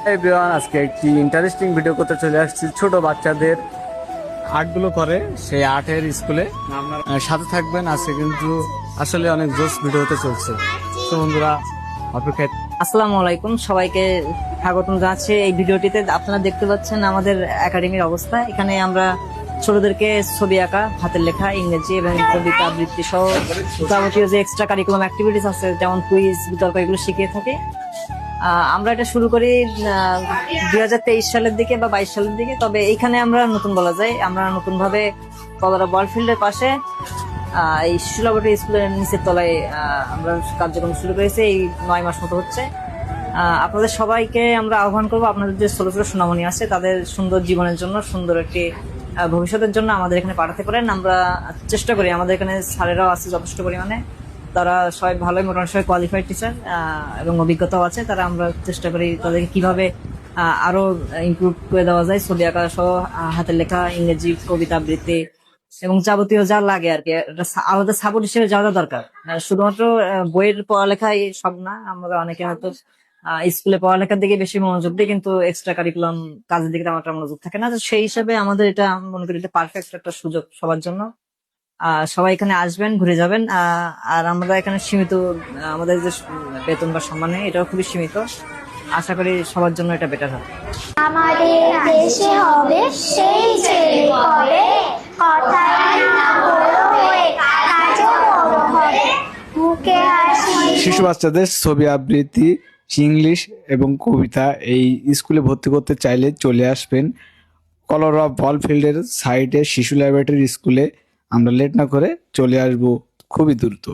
Everyone, আজকে একটি interesting video করতে চলে আসছি। ছোট বাচ্চাদের আর্টগুলো করে সেই আর্টের স্কুলে সাথে থাকবেন। আজকে কিন্তু আসলে অনেক জোস ভিডিও হতে চলছে। তো বন্ধুরা, অপেক্ষায়। আসসালামু আলাইকুম, সবাইকে স্বাগতম জানাচ্ছি। এই ভিডিওটিতে আপনারা দেখতে পাচ্ছেন আমাদের একাডেমির অবস্থা। এখানে আমরা ছোটদেরকে ছবি আঁকা, হাতের লেখা, ইংরেজি এবং কবিতা আবৃত্তি সহ যাবতীয় যে এক্সট্রা কারিকুলাম অ্যাক্টিভিটিস আছে, যেমন কুইজ, বিতর্ক, এগুলো শিখিয়ে থাকি। আমরা এটা শুরু করি 2023 সালের দিকে বা 22 সালের দিকে। তবে এইখানে আমরা নতুন বলা যায়, আমরা নতুন ভাবে কলরা বলফিল্ডের পাশে এই শিশু ল্যাবরেটরি স্কুলের নিচের তলায় আমরা কার্যক্রম শুরু করেছি। এই 9 মাস মতো হচ্ছে। আপনাদের সবাইকে আমরা আহ্বান করবো, আপনাদের যে ছোট ছোট সোনামণি আছে তাদের সুন্দর জীবনের জন্য, সুন্দর একটি ভবিষ্যতের জন্য আমাদের এখানে পাঠাতে পারেন। আমরা চেষ্টা করি, আমাদের এখানে স্যারেরাও আছে যথেষ্ট পরিমাণে, তারা সবাই ভালোই, মোটামুটি সবাই কোয়ালিফাইড টিচার এবং অভিজ্ঞতাও আছে। তারা আমরা চেষ্টা করি তাদেরকে কিভাবে আরো ইমপ্রুভ করে দেওয়া যায়, ছবি আঁকা সহ হাতের লেখা, ইংরেজি, কবিতা আবৃত্তি এবং যাবতীয় যা লাগে আর কি, আলাদা সাপোর্ট হিসেবে যা যা দরকার। শুধুমাত্র বইয়ের পড়ালেখাই সব না। আমরা অনেকে হয়তো স্কুলে পড়ালেখার দিকে বেশি মনোযোগ দিই, কিন্তু এক্সট্রা কারিকুলাম কাজের দিকে তেমন একটা মনোযোগ থাকে না। তো সেই হিসাবে আমাদের এটা, আমি মনে করি এটা পারফেক্ট একটা সুযোগ সবার জন্য। সবাই এখানে আসবেন, ঘুরে যাবেন। আর আমরা এখানে সীমিত, আমাদের যে বেতন বা সম্মানে এটাও খুবই সীমিত। আশা করি সবার জন্য এটা বেটার হবে। আমাদের দেশে হবে সেই ছেলে হবে, কথাই না বড় হয়ে কাজে বড় হবে, মুখে হাসি। শিশু বাচ্চাদের ছবি আবৃত্তি, ইংলিশ এবং কবিতা এই স্কুলে ভর্তি করতে চাইলে চলে আসবেন কলরা বলফিল্ডের সাইডে শিশু ল্যাবরেটরি স্কুলে। আমরা লেট না করে চলে আসবো খুবই দ্রুত।